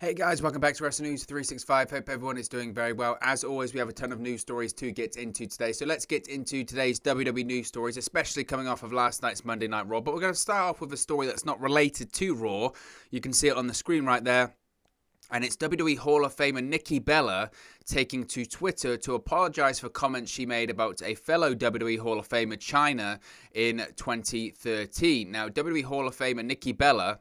Hey guys, welcome back to Wrestling News 365. Hope everyone is doing very well. As always, we have a ton of news stories to get into today. So let's get into today's WWE news stories, especially coming off of last night's Monday Night Raw. But we're going to start off with a story that's not related to Raw. You can see it on the screen right there. And it's WWE Hall of Famer Nikki Bella taking to Twitter to apologize for comments she made about a fellow WWE Hall of Famer, Chyna, in 2013. Now, WWE Hall of Famer Nikki Bella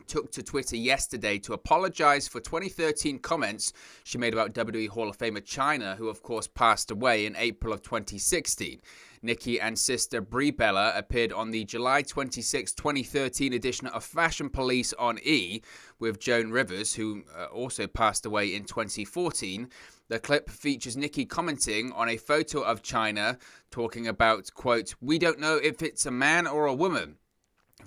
took to Twitter yesterday to apologize for 2013 comments she made about WWE Hall of Famer Chyna, who of course passed away in April of 2016. Nikki and sister Brie Bella appeared on the July 26, 2013 edition of Fashion Police on E! With Joan Rivers, who also passed away in 2014. The clip features Nikki commenting on a photo of Chyna, talking about, quote, "We don't know if it's a man or a woman,"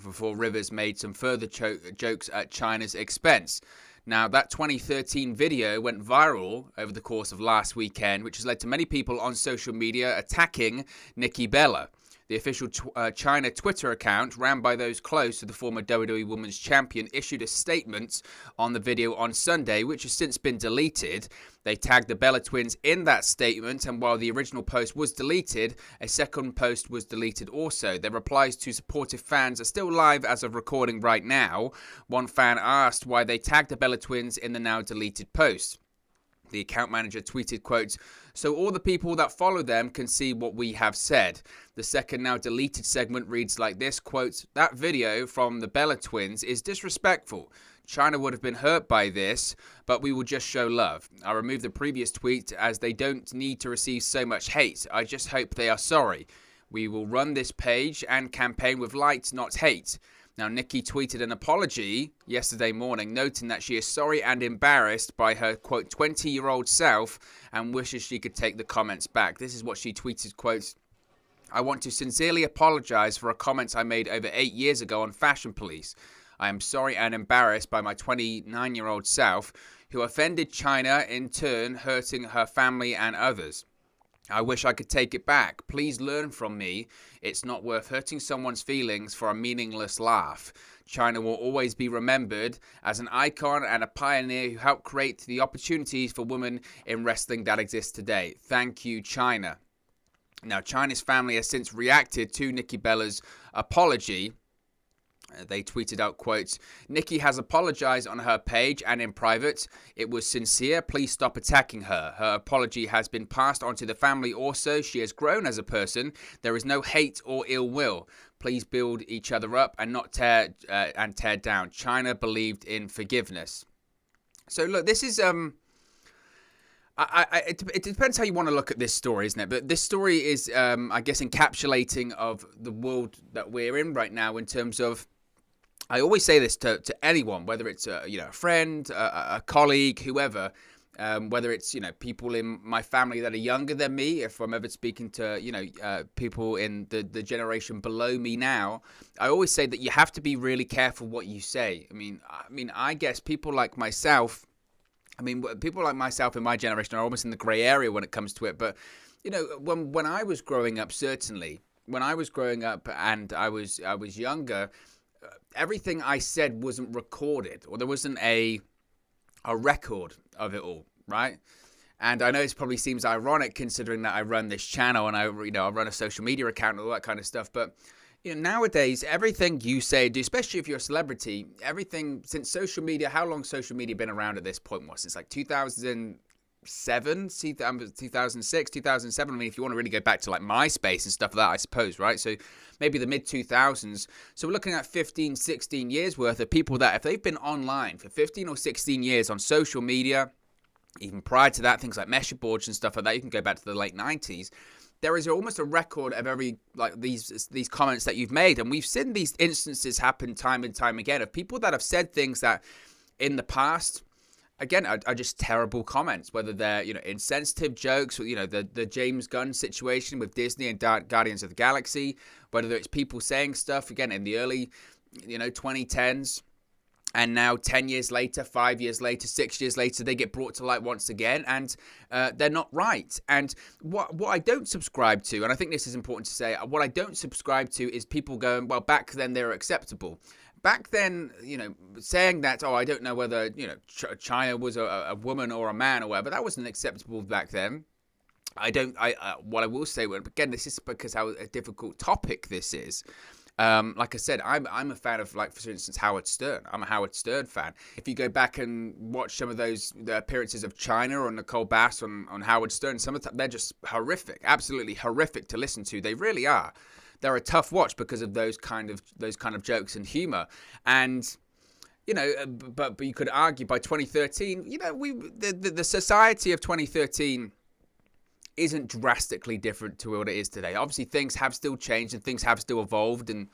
before Rivers made some further jokes at Chyna's expense. Now, that 2013 video went viral over the course of last weekend, which has led to many people on social media attacking Nikki Bella. The official Chyna Twitter account, ran by those close to the former WWE Women's Champion, issued a statement on the video on Sunday, which has since been deleted. They tagged the Bella twins in that statement, and while the original post was deleted, a second post was deleted also. Their replies to supportive fans are still live as of recording right now. One fan asked why they tagged the Bella twins in the now deleted post. The account manager tweeted, quote, "So all the people that follow them can see what we have said." The second now deleted segment reads like this, quote, "That video from the Bella twins is disrespectful. Chyna would have been hurt by this, but we will just show love. I removed the previous tweet as they don't need to receive so much hate. I just hope they are sorry. We will run this page and campaign with light, not hate." Now, Nikki tweeted an apology yesterday morning, noting that she is sorry and embarrassed by her, quote, 20-year-old self and wishes she could take the comments back. This is what she tweeted, quote, "I want to sincerely apologize for a comment I made over 8 years ago on Fashion Police. I am sorry and embarrassed by my 29-year-old self, who offended Chyna, in turn hurting her family and others. I wish I could take it back. Please learn from me. It's not worth hurting someone's feelings for a meaningless laugh. Chyna will always be remembered as an icon and a pioneer who helped create the opportunities for women in wrestling that exist today. Thank you, Chyna." Now, Chyna's family has since reacted to Nikki Bella's apology. They tweeted out, quote, "Nikki has apologized on her page and in private. It was sincere. Please stop attacking her. Her apology has been passed on to the family also. She has grown as a person. There is no hate or ill will. Please build each other up and not tear down. Chyna believed in forgiveness." So look, this is it depends how you want to look at this story, isn't it? But this story is, I guess, encapsulating of the world that we're in right now in terms of, I always say this to anyone, whether it's a friend, a colleague, whoever, whether it's people in my family that are younger than me, if I'm ever speaking to people in the generation below me now, I always say that you have to be really careful what you say. I mean, I guess people like myself. People like myself in my generation are almost in the grey area when it comes to it. But when I was growing up, certainly when I was growing up and I was younger, everything I said wasn't recorded, or there wasn't a record of it all, right? And I know it probably seems ironic considering that I run this channel and I run a social media account and all that kind of stuff. But nowadays, everything you say, especially if you're a celebrity, everything since social media, how long social media been around at this point? Since like 2007, 2006, 2007. I mean, if you want to really go back to like MySpace and stuff like that, I suppose, right? So maybe the mid-2000s. So we're looking at 15, 16 years worth of people that if they've been online for 15 or 16 years on social media, even prior to that, things like message boards and stuff like that, you can go back to the late 90s. There is almost a record of every, like, these comments that you've made. And we've seen these instances happen time and time again of people that have said things that in the past, again, are just terrible comments, whether they're, insensitive jokes, or, the James Gunn situation with Disney and Guardians of the Galaxy, whether it's people saying stuff, again, in the early, 2010s. And now 10 years later, 5 years later, 6 years later, they get brought to light once again, and they're not right. And what I don't subscribe to, and I think this is important to say, what I don't subscribe to is people going, well, back then they were acceptable. back then, saying that, I don't know whether, Chyna was a woman or a man or whatever, that wasn't acceptable back then. What I will say, again, this is because how a difficult topic this is. Like I said, I'm a fan of, like, for instance, Howard Stern. I'm a Howard Stern fan. If you go back and watch some of the appearances of Chyna or Nicole Bass on Howard Stern, some of they're just horrific, absolutely horrific to listen to. They really are. They're a tough watch because of those kind of jokes and humor. And but you could argue by 2013, the society of 2013 isn't drastically different to what it is today. Obviously, things have still changed and things have still evolved, and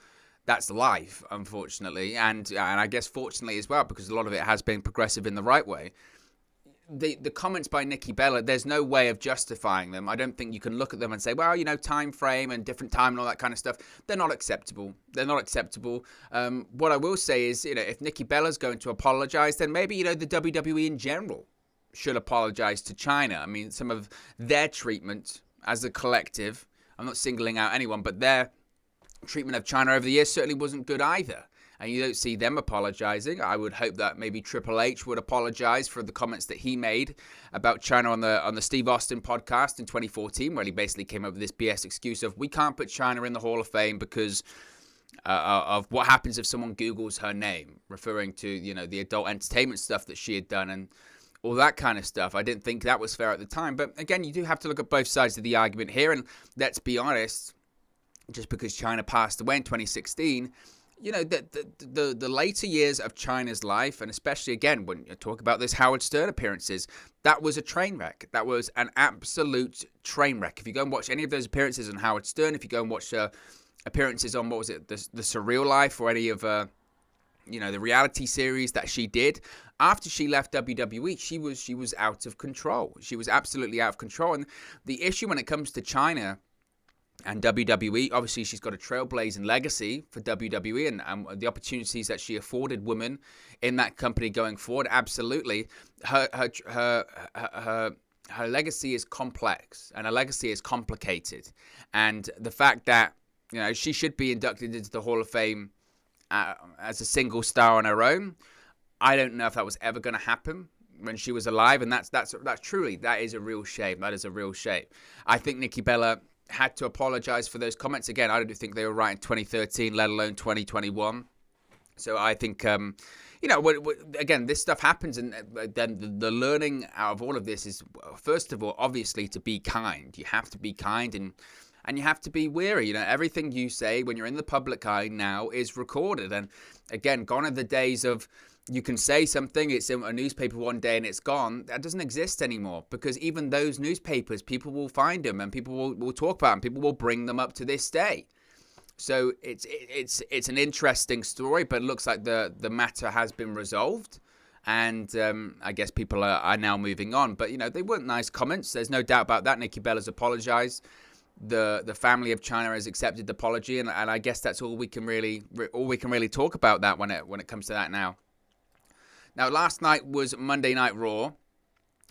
that's life, unfortunately, and I guess fortunately as well, because a lot of it has been progressive in the right way. The comments by Nikki Bella, there's no way of justifying them. I don't think you can look at them and say, well, time frame and different time and all that kind of stuff. They're not acceptable. They're not acceptable. What I will say is, if Nikki Bella's going to apologize, then maybe, the WWE in general should apologize to Chyna. I mean, some of their treatment as a collective, I'm not singling out anyone, but their treatment of Chyna over the years certainly wasn't good either. And you don't see them apologizing. I would hope that maybe Triple H would apologize for the comments that he made about Chyna on the Steve Austin podcast in 2014, where he basically came up with this BS excuse of, we can't put Chyna in the Hall of Fame because of what happens if someone Googles her name, referring to, the adult entertainment stuff that she had done and all that kind of stuff. I didn't think that was fair at the time. But again, you do have to look at both sides of the argument here. And let's be honest, just because Chyna passed away in 2016, the later years of Chyna's life, and especially, again, when you talk about those Howard Stern appearances, that was a train wreck. That was an absolute train wreck. If you go and watch any of those appearances on Howard Stern, if you go and watch appearances on, what was it, the Surreal Life, or any of the reality series that she did, after she left WWE, she was out of control. She was absolutely out of control. And the issue when it comes to Chyna and WWE, obviously she's got a trailblazing legacy for WWE and the opportunities that she afforded women in that company going forward. Absolutely, her legacy is complex and her legacy is complicated. And the fact that she should be inducted into the Hall of Fame as a single star on her own, I don't know if that was ever going to happen when she was alive, and that's truly, that is a real shame. That is a real shame. I think Nikki Bella had to apologize for those comments. Again, I don't think they were right in 2013, let alone 2021. So I think, again, this stuff happens, and then the learning out of all of this is, first of all, obviously, to be kind. You have to be kind, and you have to be wary. Everything you say when you're in the public eye now is recorded. And again, gone are the days of, you can say something, it's in a newspaper one day and it's gone. That doesn't exist anymore, because even those newspapers, people will find them and people will talk about them. People will bring them up to this day. So it's an interesting story, but it looks like the matter has been resolved. And I guess people are now moving on. But, they weren't nice comments. There's no doubt about that. Nikki Bella's apologized. The family of Chyna has accepted the apology. And I guess that's all we can really talk about that when it comes to that now. Now, last night was Monday Night Raw,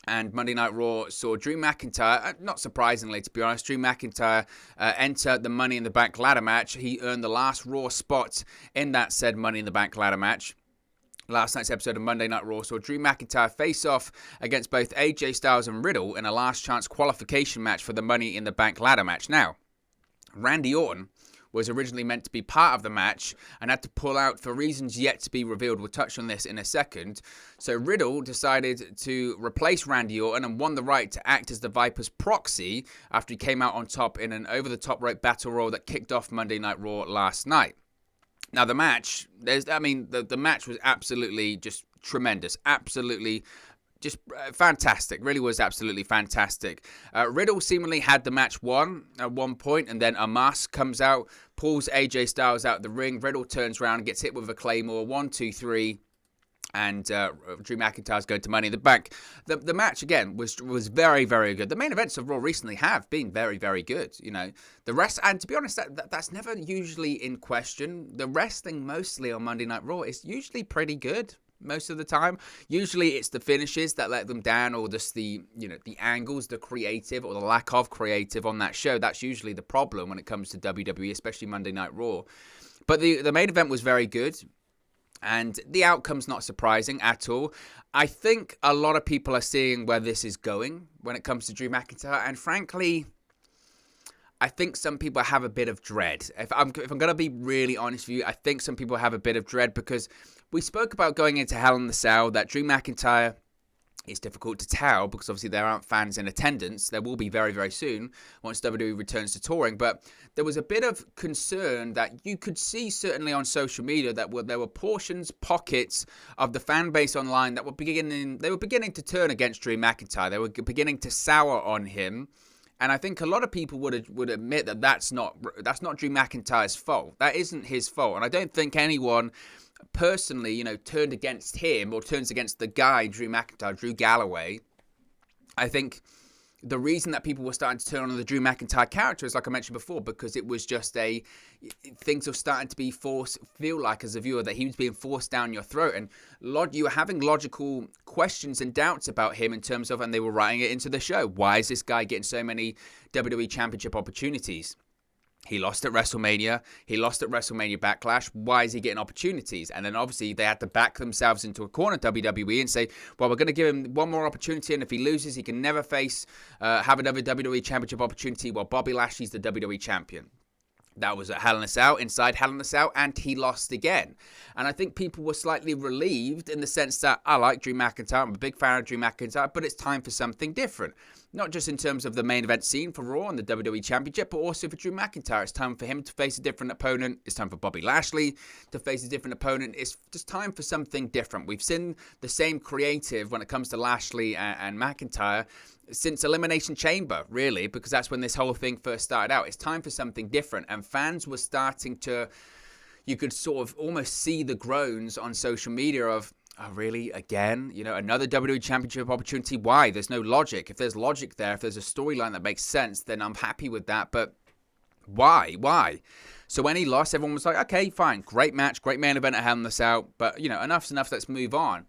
and Monday Night Raw saw Drew McIntyre, not surprisingly, to be honest, Drew McIntyre enter the Money in the Bank ladder match. He earned the last Raw spot in that said Money in the Bank ladder match. Last night's episode of Monday Night Raw saw Drew McIntyre face off against both AJ Styles and Riddle in a last chance qualification match for the Money in the Bank ladder match. Now, Randy Orton was originally meant to be part of the match and had to pull out for reasons yet to be revealed. We'll touch on this in a second. So Riddle decided to replace Randy Orton and won the right to act as the Viper's proxy after he came out on top in an over-the-top rope battle royal that kicked off Monday Night Raw last night. Now the match, the match was absolutely just tremendous. Absolutely just fantastic. Really was absolutely fantastic. Riddle seemingly had the match won at one point, and then Omos comes out, pulls AJ Styles out the ring. Riddle turns around and gets hit with a Claymore. 1, 2, 3. And Drew McIntyre's going to Money in the Bank. The match, again, was very, very good. The main events of Raw recently have been very, very good. The rest, and to be honest, that's never usually in question. The wrestling mostly on Monday Night Raw is usually pretty good. Most of the time, usually it's the finishes that let them down, or just the angles, the creative or the lack of creative on that show. That's usually the problem when it comes to WWE, especially Monday Night Raw. But the main event was very good. And the outcome's not surprising at all. I think a lot of people are seeing where this is going when it comes to Drew McIntyre. And frankly, I think some people have a bit of dread. If I'm going to be really honest with you, I think some people have a bit of dread because we spoke about going into Hell in the Cell, that Drew McIntyre, it's difficult to tell because obviously there aren't fans in attendance. There will be very, very soon once WWE returns to touring. But there was a bit of concern that you could see certainly on social media that there were pockets of the fan base online that were beginning to turn against Drew McIntyre. They were beginning to sour on him. And I think a lot of people would admit that that's not Drew McIntyre's fault. That isn't his fault. And I don't think anyone personally, turned against him or turns against the guy, Drew McIntyre, Drew Galloway. I think the reason that people were starting to turn on the Drew McIntyre character is, like I mentioned before, because it was just things were starting to be feel like as a viewer that he was being forced down your throat. And you were having logical questions and doubts about him in terms of, and they were writing it into the show, why is this guy getting so many WWE Championship opportunities? He lost at WrestleMania. He lost at WrestleMania Backlash. Why is he getting opportunities? And then obviously they had to back themselves into a corner, WWE, and say, well, we're going to give him one more opportunity, and if he loses, he can never have another WWE Championship opportunity while Bobby Lashley's the WWE Champion. That was at Hell in a Cell, inside Hell in a Cell, and he lost again. And I think people were slightly relieved in the sense that I like Drew McIntyre, I'm a big fan of Drew McIntyre, but it's time for something different. Not just in terms of the main event scene for Raw and the WWE Championship, but also for Drew McIntyre. It's time for him to face a different opponent. It's time for Bobby Lashley to face a different opponent. It's just time for something different. We've seen the same creative when it comes to Lashley and McIntyre since Elimination Chamber, really, because that's when this whole thing first started out. It's time for something different. And fans were starting to, you could sort of almost see the groans on social media of, oh, really? Again? Another WWE Championship opportunity? Why? There's no logic. If there's logic there, if there's a storyline that makes sense, then I'm happy with that. But why? So when he lost, everyone was like, okay, fine. Great match, great main event at Hell in a Cell. But, enough's enough. Let's move on.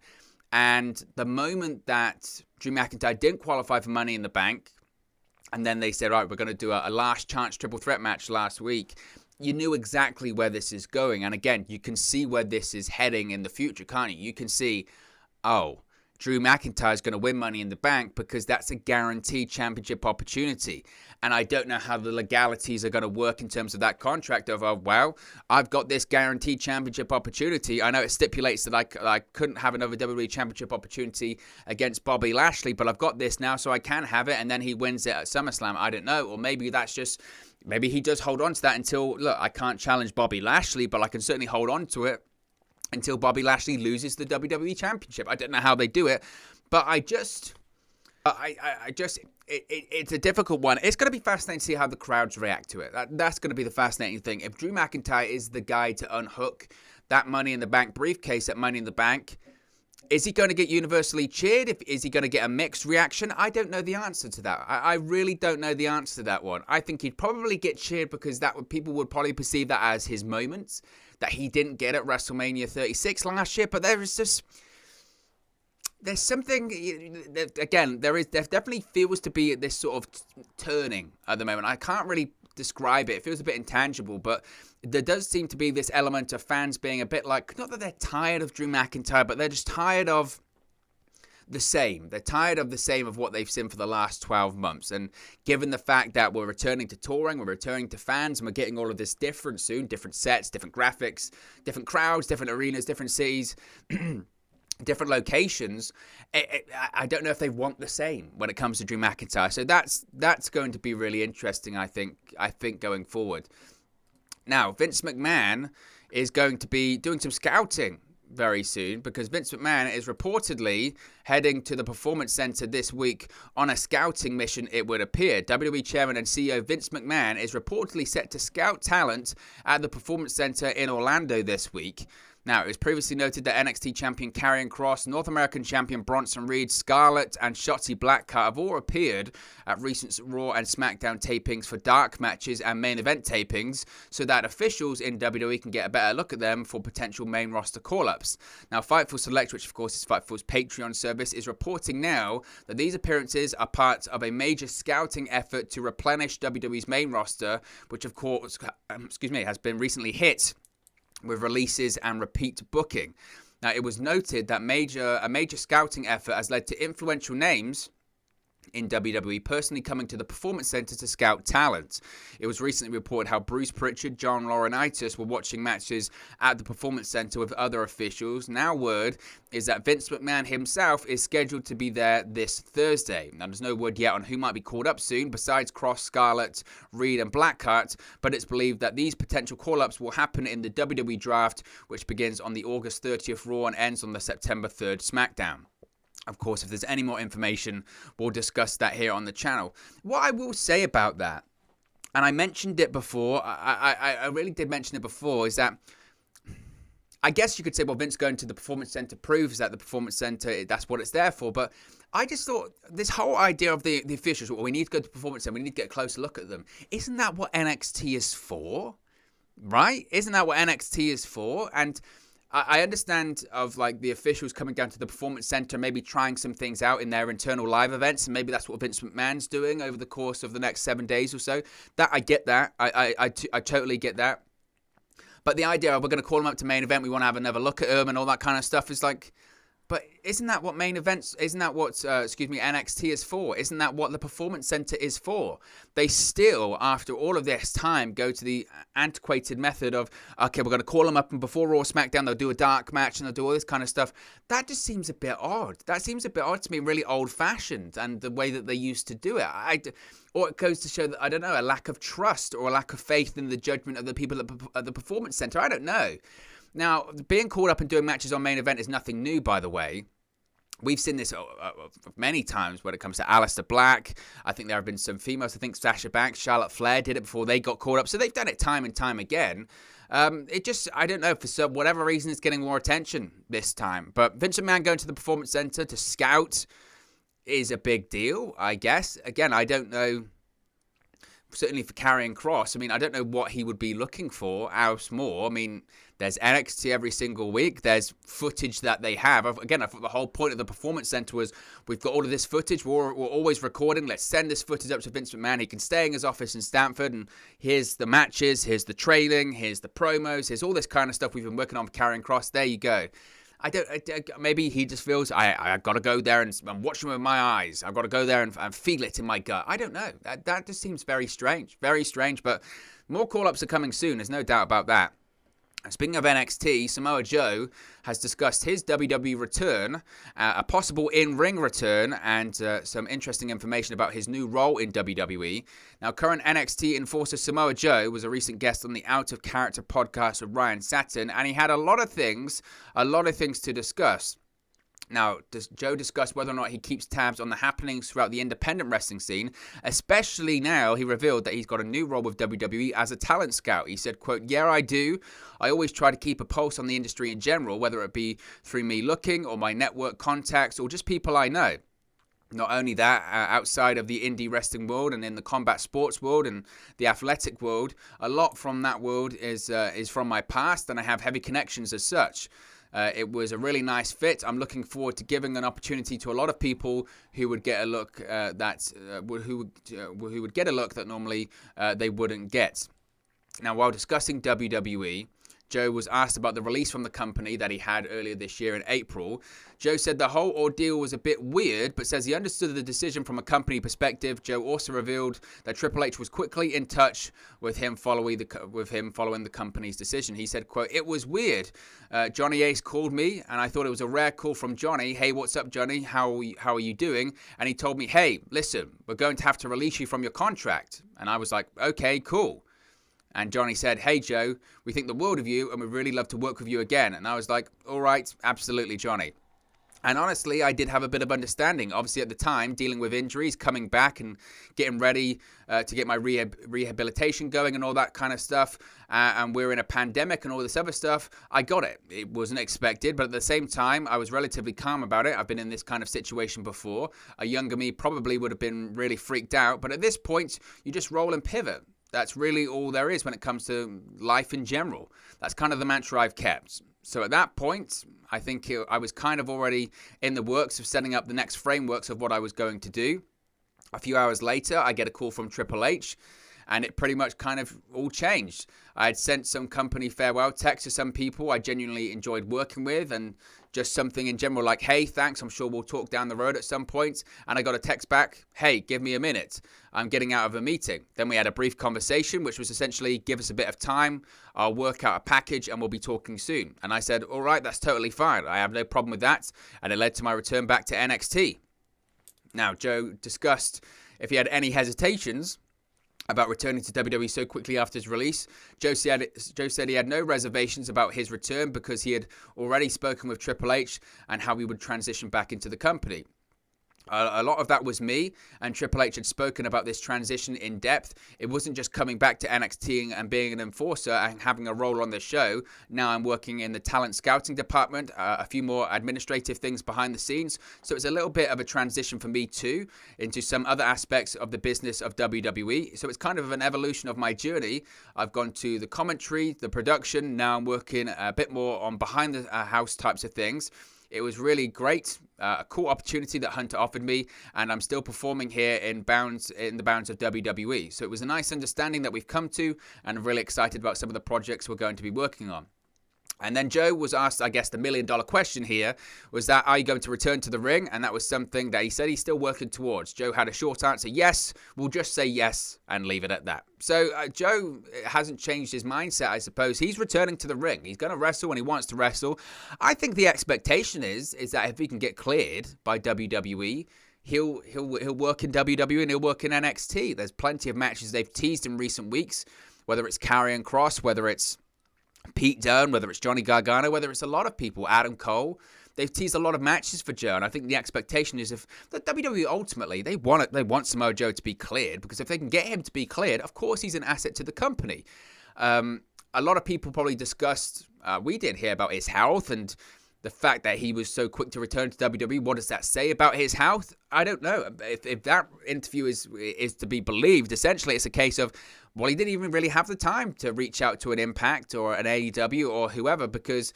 And the moment that Drew McIntyre didn't qualify for Money in the Bank, and then they said, all right, we're going to do a last chance triple threat match last week, you knew exactly where this is going. And again, you can see where this is heading in the future, can't you? You can see, oh, Drew McIntyre is going to win Money in the Bank because that's a guaranteed championship opportunity. And I don't know how the legalities are going to work in terms of that contract of, well, I've got this guaranteed championship opportunity. I know it stipulates that I couldn't have another WWE Championship opportunity against Bobby Lashley, but I've got this now, so I can have it. And then he wins it at SummerSlam. I don't know. Or maybe that's just, maybe he does hold on to that until, look, I can't challenge Bobby Lashley, but I can certainly hold on to it until Bobby Lashley loses the WWE Championship. I don't know how they do it, but it's a difficult one. It's going to be fascinating to see how the crowds react to it. That's going to be the fascinating thing. If Drew McIntyre is the guy to unhook that Money in the Bank briefcase at Money in the Bank, is he going to get universally cheered? Is he going to get a mixed reaction? I don't know the answer to that. I really don't know the answer to that one. I think he'd probably get cheered because people would probably perceive that as his moment that he didn't get at WrestleMania 36 last year. But there's something, again, there definitely feels to be this sort of turning at the moment. I can't really describe it. It feels a bit intangible, but there does seem to be this element of fans being a bit like, not that they're tired of Drew McIntyre, but they're just tired of the same. They're tired of the same of what they've seen for the last 12 months. And given the fact that we're returning to touring, we're returning to fans, and we're getting all of this different soon, different sets, different graphics, different crowds, different arenas, different cities, different locations, I don't know if they want the same when it comes to Drew McIntyre. So that's going to be really interesting, I think going forward. Now, Vince McMahon is going to be doing some scouting very soon because Vince McMahon is reportedly heading to the Performance Center this week on a scouting mission, it would appear. WWE Chairman and CEO Vince McMahon is reportedly set to scout talent at the Performance Center in Orlando this week. Now, it was previously noted that NXT champion Karrion Kross, North American champion Bronson Reed, Scarlett, and Shotzi Blackheart have all appeared at recent Raw and SmackDown tapings for dark matches and main event tapings so that officials in WWE can get a better look at them for potential main roster call-ups. Now, Fightful Select, which of course is Fightful's Patreon service, is reporting now that these appearances are part of a major scouting effort to replenish WWE's main roster, which of course, has been recently hit with releases and repeat booking. Now, it was noted that a major scouting effort has led to influential names in WWE personally coming to the Performance Center to scout talent. It was recently reported how Bruce Pritchard, John Laurinaitis were watching matches at the Performance Center with other officials. Now word is that Vince McMahon himself is scheduled to be there this Thursday. Now there's no word yet on who might be called up soon besides Cross, Scarlett, Reed and Blackheart, but it's believed that these potential call-ups will happen in the WWE Draft, which begins on the August 30th Raw and ends on the September 3rd SmackDown. Of course, if there's any more information, we'll discuss that here on the channel. What I will say about that, and I mentioned it before, I really did mention it before, is that I guess you could say, well, Vince going to the Performance Center proves that the Performance Center, that's what it's there for. But I just thought this whole idea of the officials, well, we need to go to the Performance Center, we need to get a closer look at them. Isn't that what NXT is for? Right? Isn't that what NXT is for? And I understand of like the officials coming down to the Performance Center, maybe trying some things out in their internal live events, and maybe that's what Vince McMahon's doing over the course of the next 7 days or so. That I get that. I totally get that. But the idea of we're going to call them up to main event, we want to have another look at them and all that kind of stuff is like, but isn't that what main events, isn't that what, NXT is for? Isn't that what the Performance Center is for? They still, after all of this time, go to the antiquated method of, okay, we're going to call them up and before Raw or SmackDown, they'll do a dark match and they'll do all this kind of stuff. That just seems a bit odd. That seems a bit odd to me, really old-fashioned, and the way that they used to do it. Or it goes to show that, I don't know, a lack of trust or a lack of faith in the judgment of the people at the Performance Center. I don't know. Now, being called up and doing matches on main event is nothing new, by the way. We've seen this many times when it comes to Aleister Black. I think there have been some females. I think Sasha Banks, Charlotte Flair did it before they got called up. So they've done it time and time again. It just, I don't know, for whatever reason, it's getting more attention this time. But Vince McMahon going to the Performance Center to scout is a big deal, I guess. Again, I don't know. Certainly for Karrion Kross, I mean, I don't know what he would be looking for else more. I mean, there's NXT every single week. There's footage that they have. Again, I thought the whole point of the Performance Center was we've got all of this footage. We're always recording. Let's send this footage up to Vince McMahon. He can stay in his office in Stamford, and here's the matches, here's the trailing, here's the promos, here's all this kind of stuff we've been working on for Karrion Kross. There you go. Maybe he just feels I got to go there and watch him with my eyes. I've got to go there and feel it in my gut. I don't know. That just seems very strange. Very strange. But more call-ups are coming soon. There's no doubt about that. Speaking of NXT, Samoa Joe has discussed his WWE return, a possible in-ring return, and some interesting information about his new role in WWE. Now, current NXT enforcer Samoa Joe was a recent guest on the Out of Character podcast with Ryan Satin, and he had a lot of things to discuss. Now, Joe discussed whether or not he keeps tabs on the happenings throughout the independent wrestling scene, especially now he revealed that he's got a new role with WWE as a talent scout. He said, quote, "Yeah, I do. I always try to keep a pulse on the industry in general, whether it be through me looking or my network contacts or just people I know. Not only that, outside of the indie wrestling world and in the combat sports world and the athletic world, a lot from that world is from my past, and I have heavy connections as such. It was a really nice fit. I'm looking forward to giving an opportunity to a lot of people who would get a look who would get a look that normally they wouldn't get." Now, while discussing WWE, Joe was asked about the release from the company that he had earlier this year in April. Joe said the whole ordeal was a bit weird, but says he understood the decision from a company perspective. Joe also revealed that Triple H was quickly in touch with him following the company's decision. He said, quote, "It was weird. Johnny Ace called me, and I thought it was a rare call from Johnny. Hey, what's up, Johnny? How are you doing? And he told me, hey, listen, we're going to have to release you from your contract. And I was like, okay, cool. And Johnny said, hey, Joe, we think the world of you and we'd really love to work with you again. And I was like, all right, absolutely, Johnny. And honestly, I did have a bit of understanding. Obviously, at the time, dealing with injuries, coming back and getting ready to get my rehabilitation going and all that kind of stuff. And we're in a pandemic and all this other stuff. I got it. It wasn't expected. But at the same time, I was relatively calm about it. I've been in this kind of situation before. A younger me probably would have been really freaked out. But at this point, you just roll and pivot. That's really all there is when it comes to life in general. That's kind of the mantra I've kept. So at that point, I think I was kind of already in the works of setting up the next frameworks of what I was going to do. A few hours later, I get a call from Triple H, and it pretty much kind of all changed. I had sent some company farewell texts to some people I genuinely enjoyed working with, and just something in general like, hey, thanks, I'm sure we'll talk down the road at some point. And I got a text back, hey, give me a minute, I'm getting out of a meeting. Then we had a brief conversation, which was essentially, give us a bit of time, I'll work out a package and we'll be talking soon. And I said, all right, that's totally fine, I have no problem with that. And it led to my return back to NXT. Now, Joe discussed if he had any hesitations about returning to WWE so quickly after his release. Joe said he had no reservations about his return because he had already spoken with Triple H and how he would transition back into the company. A lot of that was me, and Triple H had spoken about this transition in depth. It wasn't just coming back to NXT and being an enforcer and having a role on the show. Now I'm working in the talent scouting department, a few more administrative things behind the scenes. So it's a little bit of a transition for me too into some other aspects of the business of WWE. So it's kind of an evolution of my journey. I've gone to the commentary, the production. Now I'm working a bit more on behind the house types of things. It was really great, a cool opportunity that Hunter offered me, and I'm still performing here in the bounds of WWE. So it was a nice understanding that we've come to, and I'm really excited about some of the projects we're going to be working on. And then Joe was asked, I guess, the million-dollar question here was that, are you going to return to the ring? And that was something that he said he's still working towards. Joe had a short answer, yes. We'll just say yes and leave it at that. So Joe hasn't changed his mindset, I suppose. He's returning to the ring. He's going to wrestle when he wants to wrestle. I think the expectation is that if he can get cleared by WWE, he'll work in WWE and he'll work in NXT. There's plenty of matches they've teased in recent weeks, whether it's Karrion Kross, whether it's Pete Dunne, whether it's Johnny Gargano, whether it's a lot of people, Adam Cole. They've teased a lot of matches for Joe, and I think the expectation is if the WWE ultimately they want Samoa Joe to be cleared, because if they can get him to be cleared, of course he's an asset to the company. A lot of people probably discussed, we did hear about his health and the fact that he was so quick to return to WWE. What does that say about his health? I don't know. If that interview is to be believed, essentially it's a case of, well, he didn't even really have the time to reach out to an Impact or an AEW or whoever, because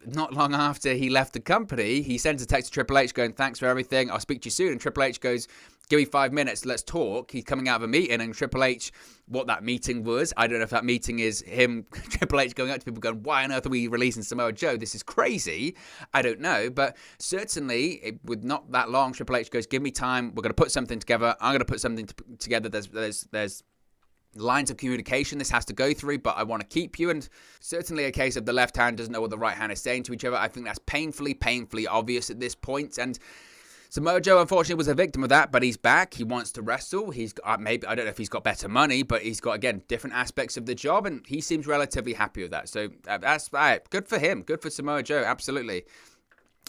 not long after he left the company, he sends a text to Triple H going, thanks for everything, I'll speak to you soon. And Triple H goes, give me 5 minutes, let's talk. He's coming out of a meeting, and Triple H, what that meeting was, I don't know if that meeting is him, Triple H going up to people going, why on earth are we releasing Samoa Joe? This is crazy. I don't know. But certainly, with not that long, Triple H goes, give me time, we're going to put something together. I'm going to put something together. There's lines of communication this has to go through, but I want to keep you. And certainly a case of the left hand doesn't know what the right hand is saying to each other. I think that's painfully obvious at this point. And Samoa Joe, unfortunately, was a victim of that, but he's back. He wants to wrestle. He's got, maybe, I don't know if he's got better money, but he's got, again, different aspects of the job, and he seems relatively happy with that. So that's right. Good for him. Good for Samoa Joe. Absolutely.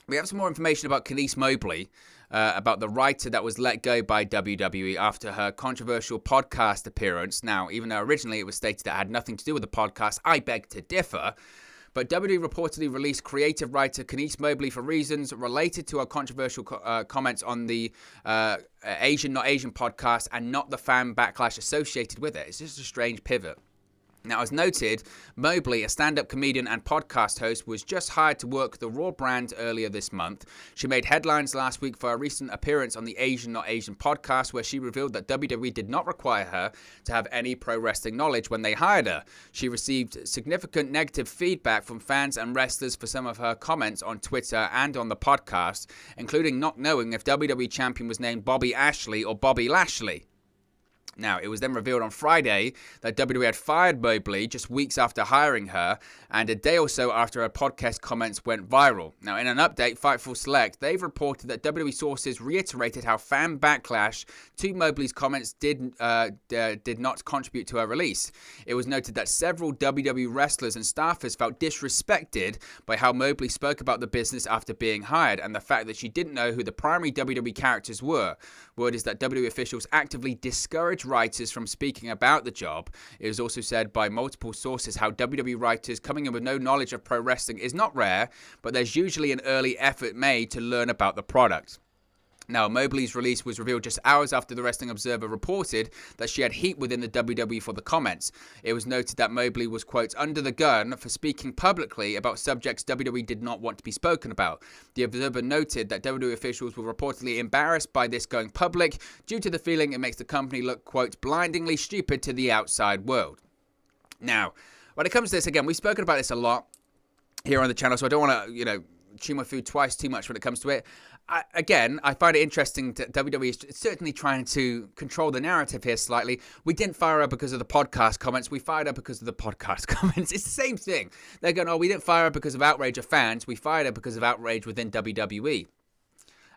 We have some more information about Keni Mobley, about the writer that was let go by WWE after her controversial podcast appearance. Now, even though originally it was stated that it had nothing to do with the podcast, I beg to differ. But WWE reportedly released creative writer Keni Mobley for reasons related to her controversial comments on the Asian Not Asian podcast and not the fan backlash associated with it. It's just a strange pivot. Now, as noted, Mobley, a stand-up comedian and podcast host, was just hired to work the Raw brand earlier this month. She made headlines last week for a recent appearance on the Asian Not Asian podcast, where she revealed that WWE did not require her to have any pro wrestling knowledge when they hired her. She received significant negative feedback from fans and wrestlers for some of her comments on Twitter and on the podcast, including not knowing if WWE champion was named Bobby Ashley or Bobby Lashley. Now, it was then revealed on Friday that WWE had fired Mobley just weeks after hiring her, and a day or so after her podcast comments went viral. Now, in an update, Fightful Select, they've reported that WWE sources reiterated how fan backlash to Mobley's comments did not contribute to her release. It was noted that several WWE wrestlers and staffers felt disrespected by how Mobley spoke about the business after being hired, and the fact that she didn't know who the primary WWE characters were. Word is that WWE officials actively discourage writers from speaking about the job. It was also said by multiple sources how WWE writers coming in with no knowledge of pro wrestling is not rare, but there's usually an early effort made to learn about the product. Now, Mobley's release was revealed just hours after the Wrestling Observer reported that she had heat within the WWE for the comments. It was noted that Mobley was, quote, under the gun for speaking publicly about subjects WWE did not want to be spoken about. The Observer noted that WWE officials were reportedly embarrassed by this going public due to the feeling it makes the company look, quote, blindingly stupid to the outside world. Now, when it comes to this, again, we've spoken about this a lot here on the channel, so I don't want to, chew my food twice too much when it comes to it. I find it interesting that WWE is certainly trying to control the narrative here slightly. We didn't fire her because of the podcast comments. We fired her because of the podcast comments. It's the same thing. They're going, we didn't fire her because of outrage of fans. We fired her because of outrage within WWE.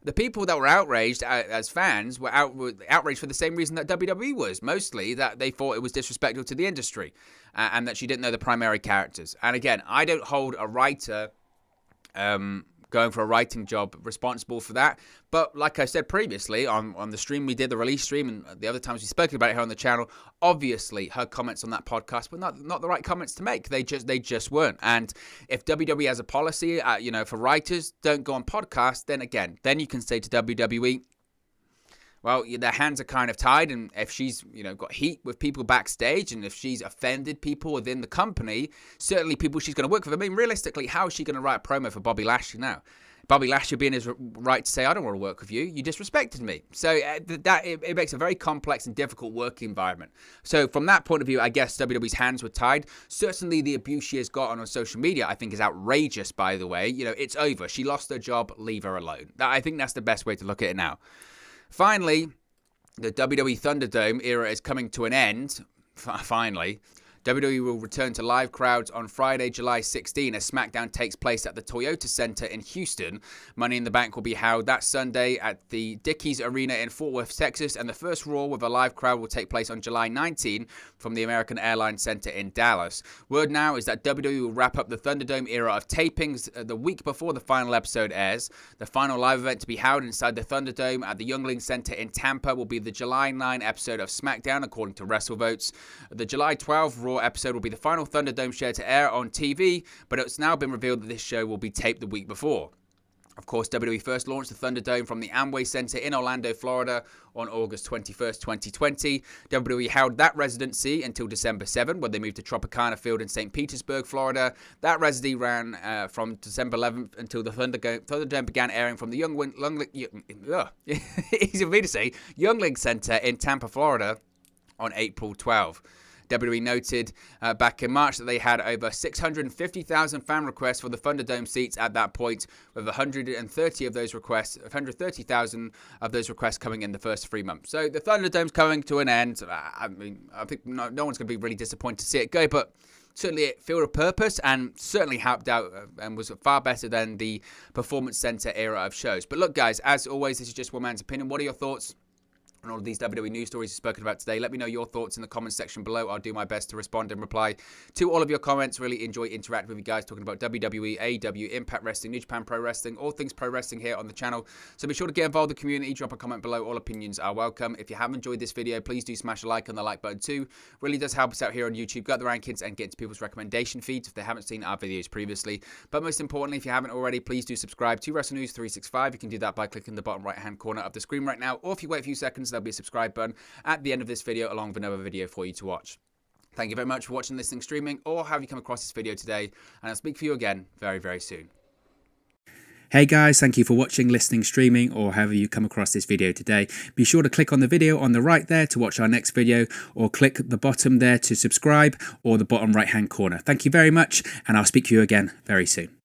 The people that were outraged as fans were outraged for the same reason that WWE was. Mostly that they thought it was disrespectful to the industry and that she didn't know the primary characters. And again, I don't hold a writer going for a writing job responsible for that. But like I said previously on the stream we did, the release stream, and the other times we've spoken about it here on the channel, obviously her comments on that podcast were not the right comments to make. They just weren't. And if WWE has a policy, for writers, don't go on podcasts, then you can say to WWE, well, their hands are kind of tied, and if she's, got heat with people backstage, and if she's offended people within the company, certainly people she's going to work with. I mean, realistically, how is she going to write a promo for Bobby Lashley now? Bobby Lashley being his right to say, I don't want to work with you. You disrespected me. So it makes a very complex and difficult work environment. So from that point of view, I guess WWE's hands were tied. Certainly the abuse she has got on social media, I think, is outrageous, by the way. It's over. She lost her job. Leave her alone. I think that's the best way to look at it now. Finally, the WWE Thunderdome era is coming to an end. Finally. WWE will return to live crowds on Friday, July 16 as SmackDown takes place at the Toyota Center in Houston. Money in the Bank will be held that Sunday at the Dickies Arena in Fort Worth, Texas, and the first Raw with a live crowd will take place on July 19 from the American Airlines Center in Dallas. Word now is that WWE will wrap up the Thunderdome era of tapings the week before the final episode airs. The final live event to be held inside the Thunderdome at the Youngling Center in Tampa will be the July 9 episode of SmackDown, according to WrestleVotes. The July 12 Raw episode will be the final Thunderdome show to air on TV, but it's now been revealed that this show will be taped the week before. Of course, WWE first launched the Thunderdome from the Amway Center in Orlando, Florida on August 21st, 2020. WWE held that residency until December 7, when they moved to Tropicana Field in St. Petersburg, Florida. That residency ran from December 11th until the Thunderdome began airing from the easy for me to say, Youngling Center in Tampa, Florida on April 12. WWE noted back in March that they had over 650,000 fan requests for the Thunderdome seats at that point, with 130,000 of those requests coming in the first 3 months. So the Thunderdome's coming to an end. I think no one's going to be really disappointed to see it go, but certainly it filled a purpose and certainly helped out and was far better than the Performance Center era of shows. But look, guys, as always, this is just one man's opinion. What are your thoughts on all of these WWE news stories we've spoken about today? Let me know your thoughts in the comments section below. I'll do my best to respond and reply to all of your comments. Really enjoy interacting with you guys, talking about WWE, AEW, Impact Wrestling, New Japan Pro Wrestling, all things pro wrestling here on the channel. So be sure to get involved in the community. Drop a comment below. All opinions are welcome. If you have enjoyed this video, please do smash a like on the like button too. Really does help us out here on YouTube. Got the rankings and get into people's recommendation feeds if they haven't seen our videos previously. But most importantly, if you haven't already, please do subscribe to Wrestle News 365. You can do that by clicking the bottom right hand corner of the screen right now, or if you wait a few seconds, there'll be a subscribe button at the end of this video along with another video for you to watch. Thank you very much for watching, listening, streaming, or have you come across this video today, and I'll speak for you again very, very soon. Hey guys, thank you for watching, listening, streaming, or however you come across this video today. Be sure to click on the video on the right there to watch our next video, or click the bottom there to subscribe, or the bottom right hand corner. Thank you very much, and I'll speak to you again very soon.